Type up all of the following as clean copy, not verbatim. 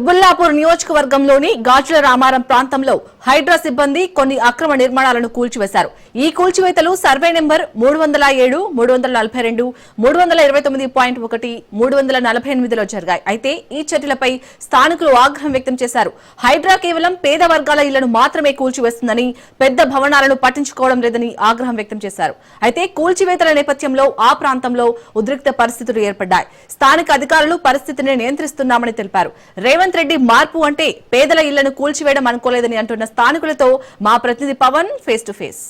బుల్లాపూర్ నియోజకవర్గంలోని గాజుల రామారం ప్రాంతంలో హైడ్రా సిబ్బంది కొన్ని అక్రమ నిర్మాణాలను కూల్చివేశారు. ఈ కూల్చివేతలు సర్వే నెంబర్ 307, 342, 329.1, 348లో జరిగాయి. అయితే ఈ చర్యలపై స్థానికులు ఆగ్రహం వ్యక్తం చేశారు. హైడ్రా కేవలం పేద వర్గాల ఇళ్లను మాత్రమే కూల్చివేస్తుందని, పెద్ద భవనాలను పట్టించుకోవడం లేదని ఆగ్రహం వ్యక్తం చేశారు. అయితే కూల్చివేతల నేపథ్యంలో ఆ ప్రాంతంలో ఉద్రిక్త పరిస్థితులు ఏర్పడ్డాయి. స్థానిక అధికారులు పరిస్థితిని నియంత్రిస్తున్నామని తెలిపారు. రేవంత్ రెడ్డి మార్పు అంటే పేదల ఇళ్లను కూల్చివేయడం అనుకోలేదని అంటున్న స్థానికులతో మా ప్రతినిధి Pawan face to face.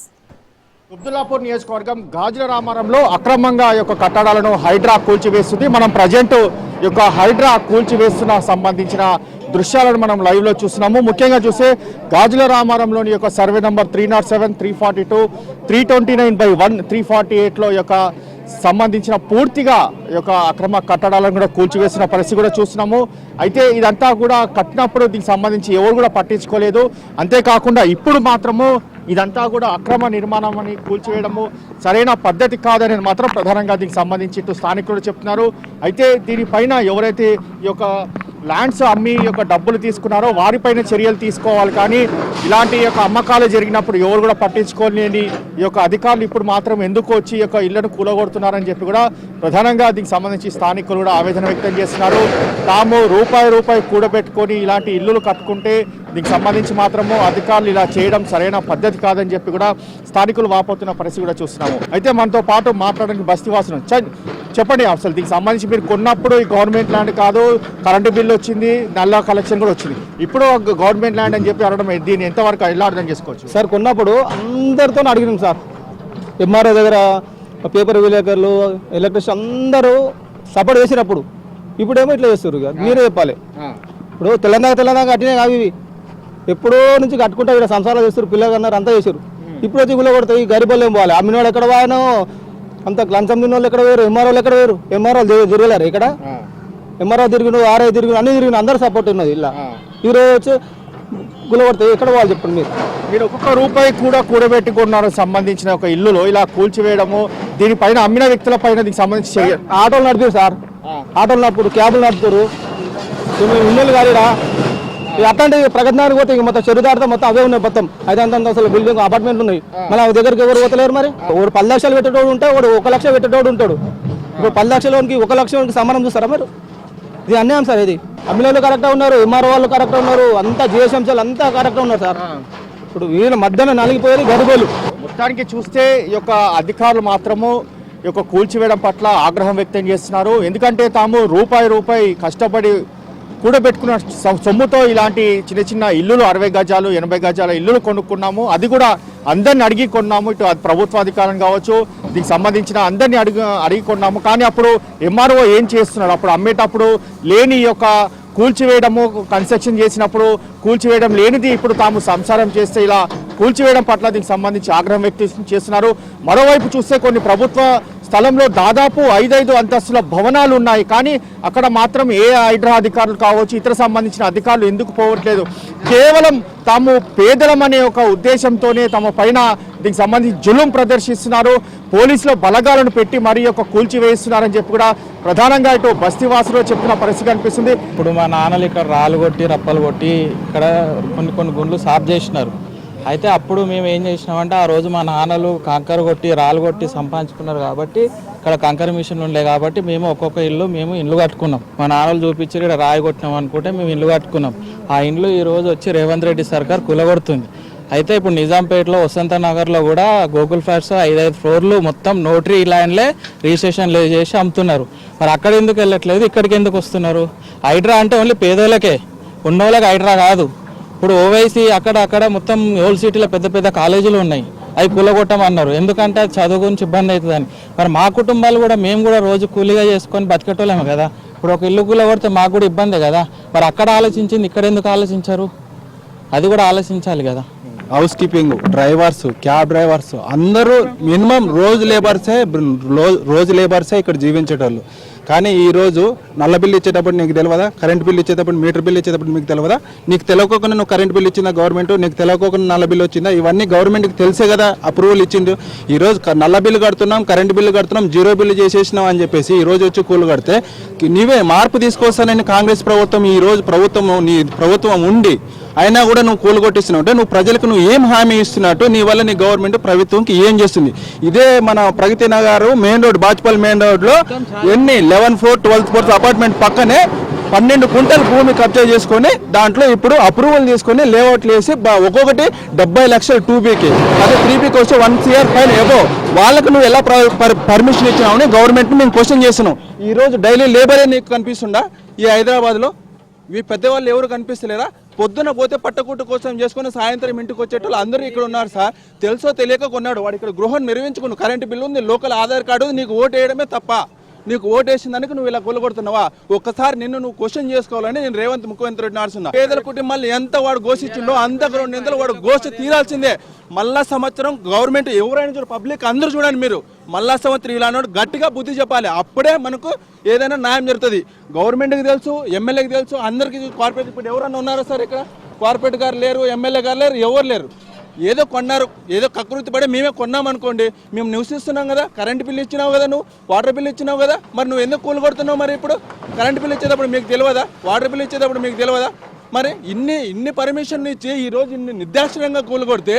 Abdullapur నియోజకవర్గం గాజుల రామారంలో అక్రమంగా యొక్క కట్టడాలను హైడ్రా కూల్చివేస్తుంది. మనం ప్రజెంట్ యొక్క హైడ్రా కూల్చివేస్తున్న సంబంధించిన దృశ్యాలను మనం లైవ్ లో చూస్తున్నాము. ముఖ్యంగా చూస్తే గాజుల రామారంలోని యొక్క సర్వే నంబర్ 307, 342, 329/1, 348లో యొక్క సంబంధించిన పూర్తిగా యొక్క అక్రమ కట్టడాలను కూడా కూల్చివేసిన పరిస్థితి కూడా చూస్తున్నాము. అయితే ఇదంతా కూడా కట్టినప్పుడు దీనికి సంబంధించి ఎవరు కూడా పట్టించుకోలేదు. అంతేకాకుండా ఇప్పుడు మాత్రము ఇదంతా కూడా అక్రమ నిర్మాణం అని కూల్చివేయడము సరైన పద్ధతి కాదని మాత్రం ప్రధానంగా దీనికి సంబంధించి ఇటు స్థానికులు చెప్తున్నారు. అయితే దీనిపైన ఎవరైతే ఈ యొక్క ల్యాండ్స్ అమ్మి యొక్క డబ్బులు తీసుకున్నారో వారిపైన చర్యలు తీసుకోవాలి. కానీ ఇలాంటి యొక్క అమ్మకాలు జరిగినప్పుడు ఎవరు కూడా పట్టించుకోలేని ఈ యొక్క అధికారులు ఇప్పుడు మాత్రం ఎందుకు వచ్చి ఈ యొక్క ఇళ్లను కూలగొడుతున్నారని చెప్పి కూడా ప్రధానంగా దీనికి సంబంధించి స్థానికులు కూడా ఆవేదన వ్యక్తం చేస్తున్నారు. తాము రూపాయి కూడబెట్టుకొని ఇలాంటి ఇల్లులు కట్టుకుంటే దీనికి సంబంధించి మాత్రము అధికారులు ఇలా చేయడం సరైన పద్ధతి కాదని చెప్పి కూడా స్థానికులు వాపోతున్న పరిస్థితి కూడా చూస్తున్నాము. అయితే మనతో పాటు మాట్లాడడానికి బస్తీవాసులు చెప్పండి, అసలు దీనికి సంబంధించి మీరు కొన్నప్పుడు ఈ గవర్నమెంట్ ల్యాండ్ కాదు, కరెంటు బిల్లు వచ్చింది, నల్ల కలెక్షన్ కూడా వచ్చింది, ఇప్పుడు గవర్నమెంట్ ల్యాండ్ అని చెప్పి అనడం దీన్ని ఎంతవరకు ఎలా అర్థం చేసుకోవచ్చు? సార్ కొన్నప్పుడు అందరితో అడిగినాం సార్, ఎంఆర్ఓ దగ్గర పేపర్ విలేకరులు, ఎలక్ట్రిషియన్ అందరూ సపోర్ట్ చేసినప్పుడు. ఇప్పుడేమో ఇట్లా చేస్తారు. మీరే చెప్పాలి. ఇప్పుడు తెలంగాణ కట్టినాయి కావు ఇవి, ఎప్పుడో నుంచి కట్టుకుంటా ఇక్కడ సంసారాలు చేస్తారు, పిల్లలు అన్నారు, అంతా చేశారు. ఇప్పుడు వచ్చి గుళ్ళ కొడతాయి. గరిబోళ్ళు ఏం పోవాలి? అమ్మినవాడు ఎక్కడ పోయానో, అంత లంచం తిన్న వాళ్ళు ఎక్కడ వేరు, ఎంఆర్ఓలు ఎక్కడ వేరు? ఎంఆర్ఓలు తిరగలేరు ఇక్కడ. ఎంఆర్ఓ తిరిగిన, ఆర్ఐ తిరిగిన, అన్ని తిరిగిన, అందరూ సపోర్ట్ ఉన్నది. ఇలా ఈరోజు వచ్చి గుళ్ళ కొడతాయి. ఎక్కడ పోవాలి చెప్పండి మీరు ఒక్కొక్క రూపాయి కూడా కూడబెట్టుకున్నారు సంబంధించిన ఒక ఇల్లులో ఇలా కూల్చివేయడము, దీనిపైన అమ్మిన వ్యక్తుల పైన దీనికి సంబంధించి ఆటోలు నడిపారు సార్, ఆటోలు నడుపుతారు, క్యాబులు నడుపుతారు, ఇల్లులు కాదురా. అట్లాంటి ప్రగతి నగర్ పోతే మొత్తం చెరువు దాటితే మొత్తం అవే ఉన్నాయి. మొత్తం అయితే అంత అసలు బిల్డింగ్ అపార్ట్మెంట్లు ఉన్నాయి. మళ్ళీ ఆ దగ్గరికి ఎవరు పోతలేరు. మరి ఒకడు 10 లక్షలు పెట్టేటోడు ఉంటే ఒకడు 1 లక్ష పెట్టేటోడు ఉంటాడు. ఇప్పుడు 10 లక్షలకి 1 లక్షలకి సమానం చూస్తారా మీరు? ఇది అన్యాయం సార్. ఇది అమ్మినోళ్ళు కరెక్ట్గా ఉన్నారు, ఎంఆర్ఓ వాళ్ళు కరెక్ట్గా ఉన్నారు, అంతా జిహెచ్ఎంసీలు అంతా కరెక్ట్గా ఉన్నారు సార్. ఇప్పుడు వీళ్ళు మధ్యాహ్నం నలిగిపోయేది గరిబోలు. మొత్తానికి చూస్తే ఈ యొక్క అధికారులు మాత్రము ఈ యొక్క కూల్చివేయడం పట్ల ఆగ్రహం వ్యక్తం చేస్తున్నారు. ఎందుకంటే తాము రూపాయి కష్టపడి కూడబెట్టుకున్న సొమ్ముతో ఇలాంటి చిన్న ఇల్లులు 60 గజాలు 80 గజాల ఇల్లులు కొనుక్కున్నాము. అది కూడా అందరిని అడిగి కొన్నాము. ఇటు ప్రభుత్వ అధికారం కావచ్చు, దీనికి సంబంధించిన అందరినీ అడిగి కొన్నాము. కానీ అప్పుడు ఎంఆర్ఓ ఏం చేస్తున్నారు? అప్పుడు అమ్మేటప్పుడు లేని యొక్క కూల్చివేయడము, కన్స్ట్రక్షన్ చేసినప్పుడు కూల్చివేయడం లేనిది ఇప్పుడు తాము సంసారం చేస్తే ఇలా కూల్చివేయడం పట్ల దీనికి సంబంధించి ఆగ్రహం వ్యక్తం చేస్తున్నారు. మరోవైపు చూస్తే కొన్ని ప్రభుత్వ స్థలంలో దాదాపు 5 అంతస్తుల భవనాలు ఉన్నాయి. కానీ అక్కడ మాత్రం ఏ హైడ్రా అధికారులు కావచ్చు, ఇతర సంబంధించిన అధికారులు ఎందుకు పోవట్లేదు? కేవలం తాము పేదలం అనే ఒక ఉద్దేశంతోనే తమ పైన దీనికి సంబంధించి జులుం ప్రదర్శిస్తున్నారు. పోలీసులు బలగాలను పెట్టి మరీ ఒక కూల్చివేస్తున్నారని చెప్పి కూడా ప్రధానంగా ఇటు బస్తీవాసులు చెప్తున్న పరిస్థితి కనిపిస్తుంది. ఇప్పుడు మా నాన్నలు ఇక్కడ రాళ్ళు కొట్టి, రప్పలు కొట్టి ఇక్కడ కొన్ని గుండ్లు సాఫ్ చేసినారు. అయితే అప్పుడు మేము ఏం చేసినామంటే, ఆ రోజు మా నాన్నలు కంకర కొట్టి, రాళ్ళు కొట్టి సంపాదించుకున్నారు కాబట్టి ఇక్కడ కంకర మిషన్ ఉండే కాబట్టి మేము ఒక్కొక్క ఇల్లు కట్టుకున్నాం. మా నాన్నలు చూపించి ఇక్కడ రాయి కొట్టినాం అనుకుంటే మేము ఇల్లు కట్టుకున్నాం. ఆ ఇండ్లు ఈ రోజు వచ్చి రేవంత్ రెడ్డి సర్కార్ కూలగొడుతుంది. అయితే ఇప్పుడు నిజాంపేటలో, వసంత నగర్లో కూడా గోకుల్ ఫ్లాట్స్ 5 ఫ్లోర్లు మొత్తం నోటరీ ల్యాండ్లే రిజిస్ట్రేషన్ చేసి అమ్ముతున్నారు. మరి అక్కడ ఎందుకు వెళ్ళట్లేదు, ఇక్కడికి ఎందుకు వస్తున్నారు? హైడ్రా అంటే ఓన్లీ పేదోళ్ళకే, ఉన్నోళ్ళకి హైడ్రా కాదు. ఇప్పుడు ఓవైసీ అక్కడ మొత్తం ఓల్డ్ సిటీలో పెద్ద కాలేజీలు ఉన్నాయి, అవి కూలగొట్టమన్నారు. ఎందుకంటే చదువు గురించి ఇబ్బంది అవుతుందని. మరి మా కుటుంబాలు కూడా, మేము కూడా రోజు కూలీగా చేసుకొని బతికేటోళ్ళేమో కదా. ఇప్పుడు ఒక ఇల్లు కూలగొడితే మాకు కూడా ఇబ్బందే కదా. మరి అక్కడ ఆలోచించింది ఇక్కడ ఎందుకు ఆలోచించారు? అది కూడా ఆలోచించాలి కదా. House keeping drivers, cab drivers అందరూ మినిమం రోజు లేబర్సే ఇక్కడ జీవించేటోళ్ళు. కానీ ఈరోజు నల్ల బిల్లు ఇచ్చేటప్పుడు నీకు తెలియదా, కరెంట్ బిల్లు ఇచ్చేటప్పుడు, మీటర్ బిల్లు ఇచ్చేటప్పుడు మీకు తెలియదా? నీకు తెలియకోకుండా నువ్వు కరెంట్ బిల్లు ఇచ్చిందా గవర్నమెంట్, నీకు తెలియకోకుండా నల్ల బిల్లు వచ్చిందా? ఇవన్నీ గవర్నమెంట్కి తెలిసే కదా అప్రూవల్ ఇచ్చింది. ఈరోజు నల్ల బిల్లు కడుతున్నాం, కరెంట్ బిల్లు కడుతున్నాం, జీరో బిల్లు చేసేసినాం అని చెప్పేసి ఈరోజు వచ్చి కూలు కడితే నీవే మార్పు తీసుకొస్తానని కాంగ్రెస్ ప్రభుత్వం ఈరోజు నీ ప్రభుత్వం ఉండి అయినా కూడా నువ్వు కూలు కొట్టిస్తున్నావు అంటే నువ్వు ప్రజలకు నువ్వు ఏం హామీ ఇస్తున్నట్టు, నీ వల్ల నీ గవర్నమెంట్ ప్రభుత్వంకి ఏం చేస్తుంది? ఇదే మన Pragathi Nagar main road, Bachupally main రోడ్లో ఎన్ని 11th floor 12th floor apartment పక్కనే 12 కుంటల భూమి కబ్జా చేసుకొని దాంట్లో ఇప్పుడు అప్రూవల్ తీసుకొని లేఅవుట్లు వేసి ఒక్కొక్కటి 70 లక్షలు 2Bకి, అదే 3Bకి వస్తే 1 CR ఫైన్ ఎబో. వాళ్ళకు నువ్వు ఎలా పర్మిషన్ ఇచ్చినావు గవర్నమెంట్ మేము క్వశ్చన్ చేస్తున్నాం. ఈరోజు డైలీ లేబరే నీకు కనిపిస్తుందా ఈ హైదరాబాద్లో? ఈ పెద్దవాళ్ళు ఎవరు కనిపిస్తలేరా? పొద్దున పోతే పట్టకుట్టు కోసం చేసుకుని సాయంత్రం ఇంటికి వచ్చేటోళ్ళు అందరూ ఇక్కడ ఉన్నారు సార్. తెలుసో తెలియక కొన్నాడు వాడు ఇక్కడ గృహం నిర్మించుకున్నాడు, కరెంటు బిల్లు ఉంది, లోకల్ ఆధార్ కార్డు ఉంది, నీకు ఓటు వేయడమే తప్ప. నీకు ఓటు వేసిన దానికి నువ్వు ఇలా కొలగొడుతున్నావా? ఒక్కసారి నిన్ను నువ్వు క్వశ్చన్ చేసుకోవాలని నేను రేవంత్ ముఖ్యమంత్రి రెడ్డి నడుస్తున్నా. పేదల కుటుంబాలు ఎంత వాడు ఘోషించిండో అంత 200 వాడు ఘోష తీరాల్సిందే. మళ్ళా సంవత్సరం గవర్నమెంట్ ఎవరైనా చూడ, పబ్లిక్ అందరూ చూడండి, మీరు మళ్ళా సంవత్సరం ఇలా గట్టిగా బుద్ధి చెప్పాలి. అప్పుడే మనకు ఏదైనా న్యాయం జరుగుతుంది. గవర్నమెంట్కి తెలుసు, ఎమ్మెల్యేకి తెలుసు, అందరికీ కార్పొరేట్. ఇప్పుడు ఎవరన్నా ఉన్నారా సార్ ఇక్కడ? కార్పొరేట్ గారు లేరు, ఎమ్మెల్యే గారు లేరు, ఎవరు లేరు. ఏదో కొన్నారు, ఏదో కకృతి పడి మేమే కొన్నాం అనుకోండి, మేము నివసిస్తున్నాం కదా. కరెంట్ బిల్లు ఇచ్చినావు కదా, నువ్వు వాటర్ బిల్లు ఇచ్చినావు కదా, మరి నువ్వు ఎందుకు కూలు కొడుతున్నావు? మరి ఇప్పుడు కరెంట్ బిల్లు ఇచ్చేటప్పుడు మీకు తెలియదా? వాటర్ బిల్లు ఇచ్చేటప్పుడు మీకు తెలియదా? మరి ఇన్ని పర్మిషన్ ఇచ్చి ఈరోజు ఇన్ని నిర్దాక్షిణ్యంగా కూలు కొడితే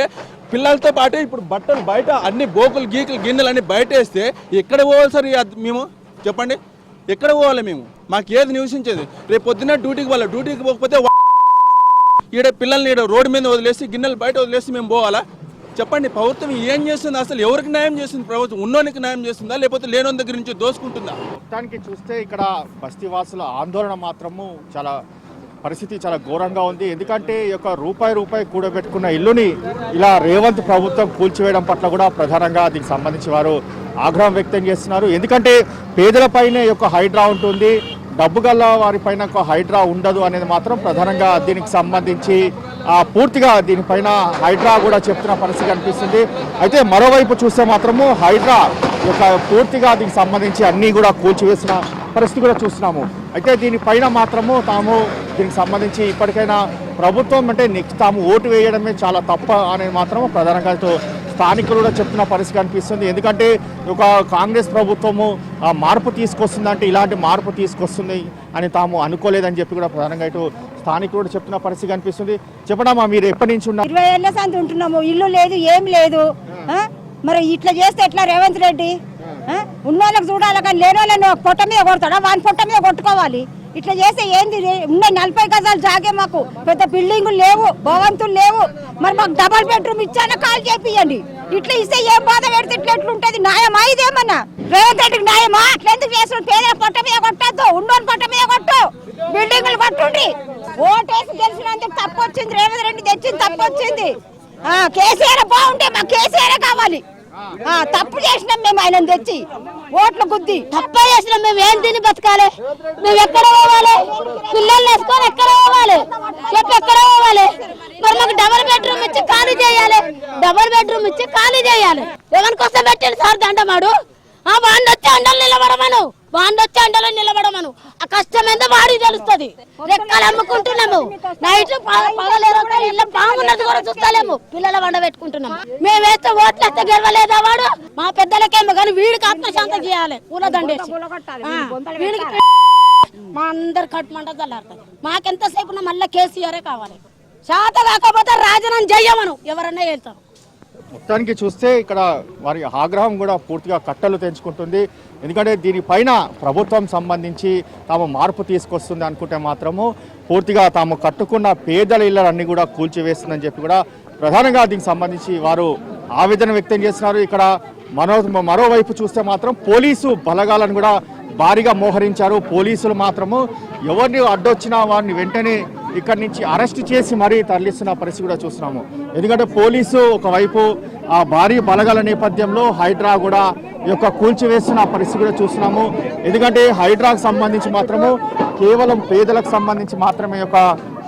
పిల్లలతో పాటు ఇప్పుడు బట్టలు బయట అన్ని బోకులు గీకులు గిన్నెలు అన్ని బయట వేస్తే ఎక్కడ పోవాలి సార్? మేము చెప్పండి, ఎక్కడ పోవాలి మేము? మాకు ఏది నివసించేది? రేపు పొద్దున్న డ్యూటీకి పోవాలి, డ్యూటీకి పోకపోతే ఈడ పిల్లల్ని ఈడ రోడ్డు మీద వదిలేసి గిన్నెలు బయట వదిలేసి మేము పోవాలా? చెప్పండి, ప్రభుత్వం ఏం చేస్తుంది? అసలు ఎవరికి న్యాయం చేస్తుంది ప్రభుత్వం? ఉన్నోనికి న్యాయం చేస్తుందా, లేకపోతే లేనోని దగ్గర నుంచి దోసుకుంటుందా? మొత్తానికి చూస్తే ఇక్కడ బస్తీవాసుల ఆందోళన మాత్రము పరిస్థితి చాలా ఘోరంగా ఉంది. ఎందుకంటే ఈ యొక్క రూపాయి కూడబెట్టుకున్న ఇల్లుని ఇలా రేవంత్ ప్రభుత్వం కూల్చివేయడం పట్ల కూడా ప్రధానంగా దీనికి సంబంధించి వారు ఆగ్రహం వ్యక్తం చేస్తున్నారు. ఎందుకంటే పేదలపైనే యొక్క హైడ్రా ఉంటుంది, డబ్బు గల్ల వారిపైన ఒక హైడ్రా ఉండదు అనేది మాత్రం ప్రధానంగా దీనికి సంబంధించి పూర్తిగా దీనిపైన హైడ్రా కూడా చెప్తున్న పరిస్థితి కనిపిస్తుంది. అయితే మరోవైపు చూస్తే మాత్రము హైడ్రా యొక్క పూర్తిగా దీనికి సంబంధించి అన్నీ కూడా కూల్చివేసిన పరిస్థితి కూడా చూస్తున్నాము. అయితే దీనిపైన మాత్రము దీనికి సంబంధించి ఇప్పటికైనా ప్రభుత్వం అంటే తాము ఓటు వేయడమే చాలా తప్ప అనేది మాత్రం ప్రధానంగా స్థానికులు కూడా చెప్తున్న పరిస్థితి కనిపిస్తుంది. ఎందుకంటే ఒక కాంగ్రెస్ ప్రభుత్వము మార్పు తీసుకొస్తుందంటే ఇలాంటి మార్పు తీసుకొస్తుంది అని తాము అనుకోలేదని చెప్పి కూడా ప్రధానంగా స్థానికులు కూడా చెప్తున్న పరిస్థితి కనిపిస్తుంది. చెప్పడమ్మా, మీరు ఎప్పటి నుంచి ఉన్నారు? 20 ఏళ్ల సంది ఉంటున్నాము, ఇల్లు లేదు, ఏం లేదు. మరి ఇట్లా చేస్తే ఎట్లా రేవంత్ రెడ్డి? ఉన్నోళ్ళకి చూడాలి కానీ లేని వాళ్ళని పొట్ట మీద కొడతాడా? వాని పొట్ట మీద కొట్టుకోవాలి. ఇట్లా చేస్తే ఏంది? ఉన్న 40 గజాలు జాగే, మాకు పెద్ద బిల్డింగులు లేవు, భవంతులు లేవు. మరి మాకు డబల్ బెడ్రూమ్ ఇచ్చానా కాల్ చేపియండి. ఇట్లా ఇస్తే ఏం బాధ పెడితే ఇట్లా ఎట్లుంటది? న్యాయమా ఇదేమన్నా? రేవంత్ రెడ్డికి న్యాయమా? అట్లా ఎందుకు చేస్తున్న? పేదల పొట్ట మీద కొట్టద్దు, ఉన్నోని పొట్ట మీద కొట్టు, బిల్డింగులు కొట్టుండి. ఓటేసి గెలిచినందుకు తప్పు వచ్చింది, రేవంత్ రెడ్డి తెచ్చింది తప్పు వచ్చింది. కేసీఆర్ బాగుంటే మాకు కేసీఆర్ కావాలి. తప్పు చేసినాం మేము ఆయన తెచ్చి ఓట్లు గుద్ది. తప్పే చేసినాం మేము, ఏం తిని బతకాలి? మేము ఎక్కడ పోవాలి? పిల్లల్ని వేసుకొని ఎక్కడ పోవాలి? చెప్పి ఎక్కడ పోవాలి? మరి మాకు డబల్ బెడ్రూమ్ ఇచ్చి ఖాళీ చేయాలి, డబల్ బెడ్రూమ్ ఇచ్చి ఖాళీ చేయాలి. ఎవరికోసం పెట్టండి సార్ దండమాడు? వాడిని వచ్చి అండలు నిలబడమను, వాడిని వచ్చి అండలో నిలబడమను. ఆ కష్టం ఎంత వాడికి తెలుస్తుంది. రెక్కలు అమ్ముకుంటున్నాము, నైట్ ఇళ్ళ బాగున్నది కూడా చూస్తలేము, పిల్లల వండ పెట్టుకుంటున్నాము. మేము వేస్తే ఓట్లు వేస్తే గెలవలేదా వాడు? మా పెద్దలకేమో కానీ వీడికి ఆత్మశాంతం చేయాలి. పూలదండేసి వీడికి మా అందరు కట్టుమంట చల్లారుతుంది. మాకెంతసేపు మళ్ళీ కేసీఆరే కావాలి. శాత కాకపోతే రాజీనామా చెయ్యమను, ఎవరన్నా వెళ్తారు. మొత్తానికి చూస్తే ఇక్కడ వారి ఆగ్రహం కూడా పూర్తిగా కట్టలు తెంచుకుంటుంది. ఎందుకంటే దీనిపైన ప్రభుత్వం సంబంధించి తాము మార్పు తీసుకొస్తుంది అనుకుంటే మాత్రము పూర్తిగా తాము కట్టుకున్న పేదల ఇళ్ళన్నీ కూడా కూల్చివేస్తుందని చెప్పి కూడా ప్రధానంగా దీనికి సంబంధించి వారు ఆవేదన వ్యక్తం చేస్తున్నారు. ఇక్కడ మరోవైపు చూస్తే మాత్రం పోలీసు బలగాలను కూడా భారీగా మోహరించారు. పోలీసులు మాత్రము ఎవరిని అడ్డొచ్చినా వారిని వెంటనే ఇక్కడి నుంచి అరెస్ట్ చేసి మరీ తరలిస్తున్న పరిస్థితి కూడా చూస్తున్నాము. ఎందుకంటే పోలీసు ఒకవైపు ఆ భారీ బలగాల నేపథ్యంలో హైడ్రా కూడా ఈ యొక్క కూల్చివేస్తున్న పరిస్థితి కూడా చూస్తున్నాము. ఎందుకంటే హైడ్రాకు సంబంధించి మాత్రము కేవలం పేదలకు సంబంధించి మాత్రమే యొక్క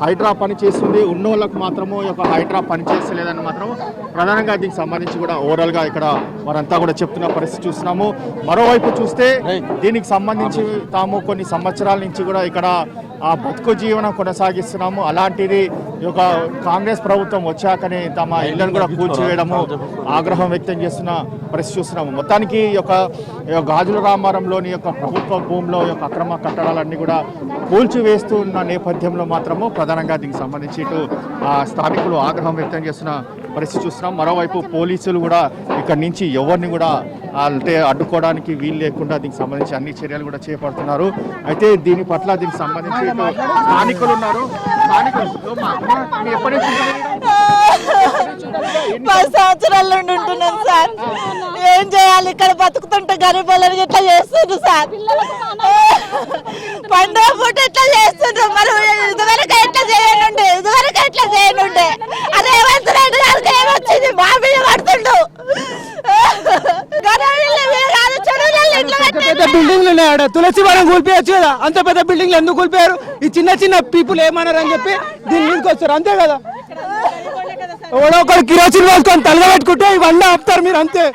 హైడ్రా పని చేస్తుంది, ఉన్నోళ్ళకు మాత్రము ఈ యొక్క హైడ్రా పని చేస్తలేదని మాత్రం ప్రధానంగా దీనికి సంబంధించి కూడా ఓవరాల్గా ఇక్కడ వారంతా కూడా చెప్తున్న పరిస్థితి చూస్తున్నాము. మరోవైపు చూస్తే దీనికి సంబంధించి తాము కొన్ని సంవత్సరాల నుంచి కూడా ఇక్కడ ఆ బతుకు జీవనం కొనసాగిస్తున్నాము. అలాంటిది ఈ యొక్క కాంగ్రెస్ ప్రభుత్వం వచ్చాకనే తమ ఇళ్లను కూడా కూల్చివేయడము ఆగ్రహం వ్యక్తం చేస్తున్న పరిస్థితి చూస్తున్నాము. మొత్తానికి ఈ యొక్క గాజుల రామారంలోని యొక్క ప్రభుత్వ భూమిలో యొక్క అక్రమ కట్టడాలన్నీ కూడా కూల్చివేస్తున్న నేపథ్యంలో మాత్రము ప్రధానంగా దీనికి సంబంధించి ఇటు స్థానికులు ఆగ్రహం వ్యక్తం చేస్తున్న పరిస్థితి చూస్తున్నాం. మరోవైపు పోలీసులు కూడా ఇక్కడి నుంచి ఎవరిని కూడా అంటే అడ్డుకోవడానికి వీలు లేకుండా దీనికి సంబంధించి అన్ని చర్యలు కూడా చేపడుతున్నారు. అయితే దీని పట్ల దీనికి సంబంధించి స్థానికులు ఉన్నారు. ఎప్పటి నుంచి 10 సంవత్సరాల నుండి ఉంటున్నాం సార్. ఏం చేయాలి ఇక్కడ బతుకుతుంటే గరీబ్ వాళ్ళని ఎట్లా చేస్తుండ్రు సార్? పండుగ పూట ఎట్లా చేస్తుండ్రు? మరి ఇదివరకు ఎట్లా చేయనుండే అదే రేవంత్ రెడ్డి గారికి ఏమొచ్చింది? మా మీద పడుతుండు. పెద్ద బిల్డింగ్లు ఉన్నాయా? తులసి వనం కూల్పేయచ్చు కదా, అంత పెద్ద బిల్డింగ్లు ఎందుకు కూల్పోయారు? ఈ చిన్న చిన్న పీపుల్ ఏమన్నారు అని చెప్పి దీని మీదకి వస్తారు, అంతే కదా. ఎవడో ఒకరు కిరోసిన్ వేసుకొని తలగా పెట్టుకుంటే ఇవన్నీ ఆపుతారు మీరు, అంతే.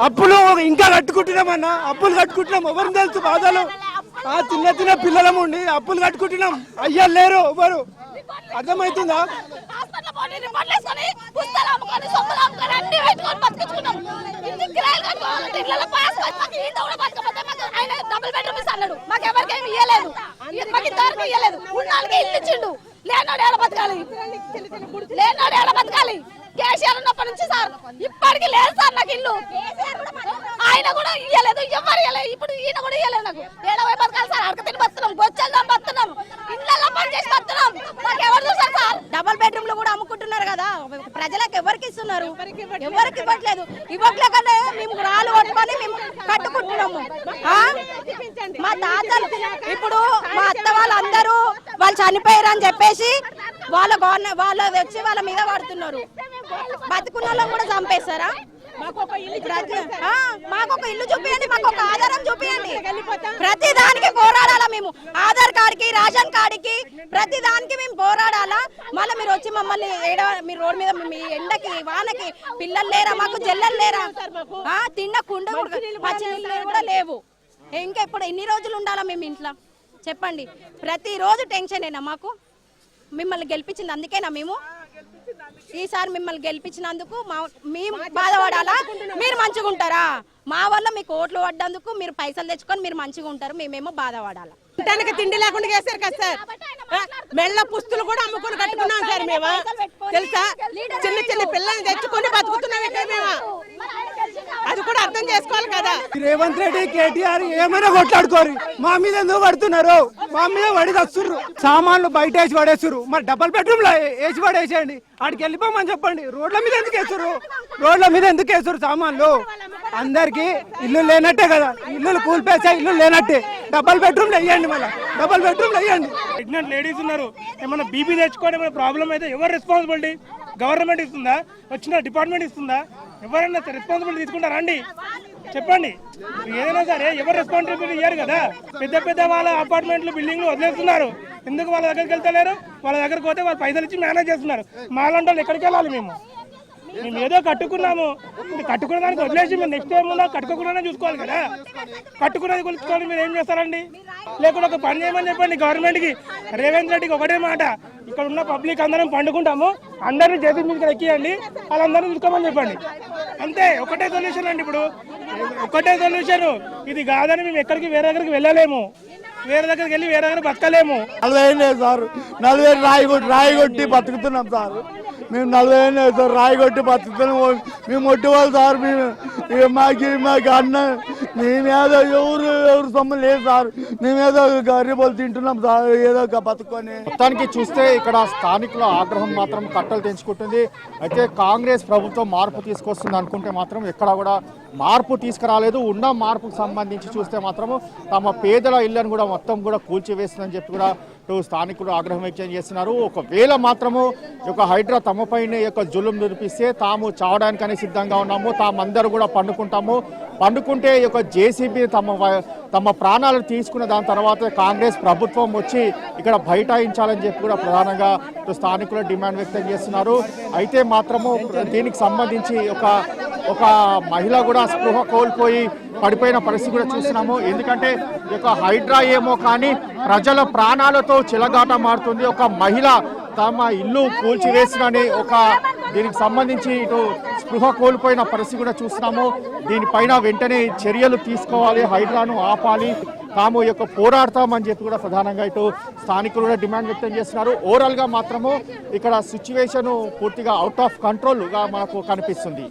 అప్పులు ఇంకా కట్టుకుంటున్నామన్నా, అప్పులు కట్టుకుంటున్నాం. ఎవరిని తెలుసు బాధలు? ఆ చిన్న చిన్న పిల్లలం ఉండి అప్పులు కట్టుకుంటున్నాం. అయ్యా లేరు ఎవరు, అర్థమవుతుందా? కేసీఆర్ ఉన్నప్పటి నుంచి సార్ ఇప్పటికి లేదు సార్ నాకు ఇల్లు. ఆయన కూడా ఇయ్యలేదు, ఎవరు ఇయ్యలేదు. ఇప్పుడు ఈయన కూడా ఇయ్యలేదు నాకు. 70 బతకాలి సార్. అడక తిని బతున్నాం, బొచ్చలు బతున్నాం, ఇళ్ళల్లో పని చేసి బతున్నాం. మాకు ఎవరు చూసారు సార్? డబుల్ బెడ్రూమ్లు కూడా అమ్ముకుంటున్నారు కదా, ప్రజలకు ఎవరికి ఇస్తున్నారు? ఎవరికి ఇవ్వట్లేదు. ఇవ్వట్లేకనే మేము రాళ్ళు కొట్టుకొని మేము కట్టుకుంటున్నాము. మా తాతలు ఇప్పుడు మా అత్త వాళ్ళందరూ వాళ్ళు చనిపోయారు అని చెప్పేసి వాళ్ళు వచ్చి వాళ్ళ మీద పడుతున్నారు. బతుకున్న వాళ్ళని కూడా చంపేస్తారా? మాకు ఒక ఇల్లు చూపియండి, మాకు ఒక ఆధారం చూపియండి. ప్రతి దానికి పోరాడాలా మేము. ఆధార్ కార్డుకి, రేషన్ కార్డుకి, ప్రతి దానికి మేము పోరాడాలా. మళ్ళీ మీరు వచ్చి మమ్మల్ని మీ రోడ్ మీద మీ ఎండకి వానకి పిల్లలు లేరా? మాకు జల్లలు లేరా? తిన్న కుండ పచ్చి నీళ్ళు కూడా లేవు. ఇంకా ఇప్పుడు ఎన్ని రోజులు ఉండాలా మేము ఇంట్లో చెప్పండి? ప్రతిరోజు టెన్షనేనా మాకు? మిమ్మల్ని గెలిపించింది అందుకేనా మేము? ఈసారి మిమ్మల్ని గెలిపించినందుకు మేము బాధపడాలా? మీరు మంచిగా ఉంటారా? మా వల్ల మీకు ఓట్లు పడ్డందుకు మీరు పైసలు తెచ్చుకొని మీరు మంచిగా ఉంటారు, మేమేమో బాధపడాలా? తినడానికి తిండి లేకుండా చేశారు కదా సార్. మెళ్ళ పుస్తులు కూడా అమ్ముకొని కట్టుకున్నాం సార్ మేము, తెలుసా? చిన్న చిన్న పిల్లల్ని తెచ్చుకొని బతుకుతున్నాం ఇక్కడ మేము. అది కూడా అర్థం చేసుకోవాలి కదా. రేవంత్ రెడ్డి, కేటీఆర్ ఏమైనా కొట్లాడుకోరు, మా మీద ఎందుకు పడుతున్నారు? మా మీద పడి వస్తుర్రు. సామాన్లు బయట వేసి పడేస్తున్నారు. మరి డబుల్ బెడ్రూమ్ లో వేసి పడేసేయండి, ఆడికి వెళ్ళిపోమని చెప్పండి. రోడ్ల మీద ఎందుకు వేస్తారు? రోడ్ల మీద ఎందుకు వేస్తారు సామాన్లు? అందరికి ఇల్లు లేనట్టే కదా, ఇల్లు కూల్పేసా ఇల్లు లేనట్టే. డబుల్ బెడ్రూమ్ వేయండి, మళ్ళీ డబుల్ బెడ్రూమ్ వేయండి. ప్రెగ్నెంట్ లేడీస్ ఉన్నారు, ఏమన్నా బీపీ తెచ్చుకోవడం ఏమైనా ప్రాబ్లం అయితే ఎవరు రెస్పాన్సిబిలిటీ? గవర్నమెంట్ ఇస్తుందా? వచ్చిన డిపార్ట్మెంట్ ఇస్తుందా? ఎవరైనా రెస్పాన్సిబిలిటీ తీసుకుంటారా అండి? చెప్పండి. ఏదైనా సరే ఎవరు రెస్పాన్సిబిలిటీ ఇయ్యారు కదా. పెద్ద పెద్ద వాళ్ళ అపార్ట్మెంట్లు, బిల్డింగ్లు వదిలేస్తున్నారు. ఎందుకు వాళ్ళ దగ్గరికి వెళ్తలేరు? వాళ్ళ దగ్గరకు పోతే వాళ్ళు పైసలు ఇచ్చి మేనేజ్ చేస్తున్నారు. మాలాంటి వాళ్ళు ఎక్కడికి వెళ్ళాలి? మేము ఏదో కట్టుకున్నాము, కట్టుకున్న దానికి వదిలేసి మేము నెక్స్ట్ టైం ఉన్నా కట్టుకోకుండా చూసుకోవాలి కదా. కట్టుకున్నది కొలుచుకోవాలి, మీరు ఏం చేస్తారండి? లేకుండా ఒక పని చేయమని చెప్పండి గవర్నమెంట్కి. రేవంత్ రెడ్డికి ఒకటే మాట, ఇక్కడ ఉన్న పబ్లిక్ అందరం పండుకుంటాము, అందరినీ చేతి మీద ఎక్కియండి, వాళ్ళందరినీ చూసుకోమని చెప్పండి. అంతే, ఒకటే సొల్యూషన్ అండి. ఇప్పుడు ఒకటే సొల్యూషన్. ఇది కాదని మేము ఎక్కడికి వేరే దగ్గరికి వెళ్ళలేము, వేరే దగ్గరికి వెళ్ళి వేరే దగ్గర బతకలేము. 40 సార్, 40 రాయి కొట్టి బతుకుతున్నాం సార్. మేము 40 సార్ రాయి కొట్టి బతుకుతున్నాం. మేము ఒట్టివాళ్ళు సార్. మేము మాకు అన్న మేమేదో ఎవరు సొమ్ము లేదు సార్. మేమేదో గరీబులు తింటున్నాం సార్, ఏదో బతుకొని. మొత్తానికి చూస్తే ఇక్కడ స్థానికుల ఆగ్రహం మాత్రం కట్టలు తెంచుకుంటుంది. అయితే కాంగ్రెస్ ప్రభుత్వం మార్పు తీసుకొస్తుంది అనుకుంటే మాత్రం ఎక్కడ కూడా మార్పు తీసుకురాలేదు. ఉన్న మార్పుకు సంబంధించి చూస్తే మాత్రము తమ పేదల ఇళ్లను కూడా మొత్తం కూడా కూల్చివేస్తుందని చెప్పి కూడా ఇటు స్థానికులు ఆగ్రహం వ్యక్తం చేస్తున్నారు. ఒకవేళ మాత్రము ఈ యొక్క హైడ్రా తమపైనే యొక్క జులుం నిరూపిస్తే తాము చావడానికని సిద్ధంగా ఉన్నాము, తామందరూ కూడా పండుకుంటే ఈ యొక్క జేసీబీ తమ ప్రాణాలు తీసుకున్న దాని తర్వాత కాంగ్రెస్ ప్రభుత్వం వచ్చి ఇక్కడ బైఠాయించాలని చెప్పి కూడా ప్రధానంగా స్థానికులు డిమాండ్ వ్యక్తం చేస్తున్నారు. అయితే మాత్రము దీనికి సంబంధించి ఒక మహిళ కూడా స్పృహ కోల్పోయి పడిపోయిన పరిస్థితి కూడా చూస్తున్నాము. ఎందుకంటే ఈ యొక్క హైడ్రా ఏమో కానీ ప్రజల ప్రాణాలతో చిలగాట మారుతుంది. ఒక మహిళ తమ ఇల్లు కూల్చివేసినని దీనికి సంబంధించి ఇటు స్పృహ కోల్పోయిన పరిస్థితి కూడా చూస్తున్నాము. దీనిపైన వెంటనే చర్యలు తీసుకోవాలి, హైడ్రాను ఆపాలి, తాము యొక్క పోరాడతామని చెప్పి కూడా ప్రధానంగా ఇటు స్థానికులు కూడా డిమాండ్ వ్యక్తం చేస్తున్నారు. ఓవరాల్గా మాత్రము ఇక్కడ సిచ్యువేషన్ పూర్తిగా అవుట్ ఆఫ్ కంట్రోల్గా మనకు కనిపిస్తుంది.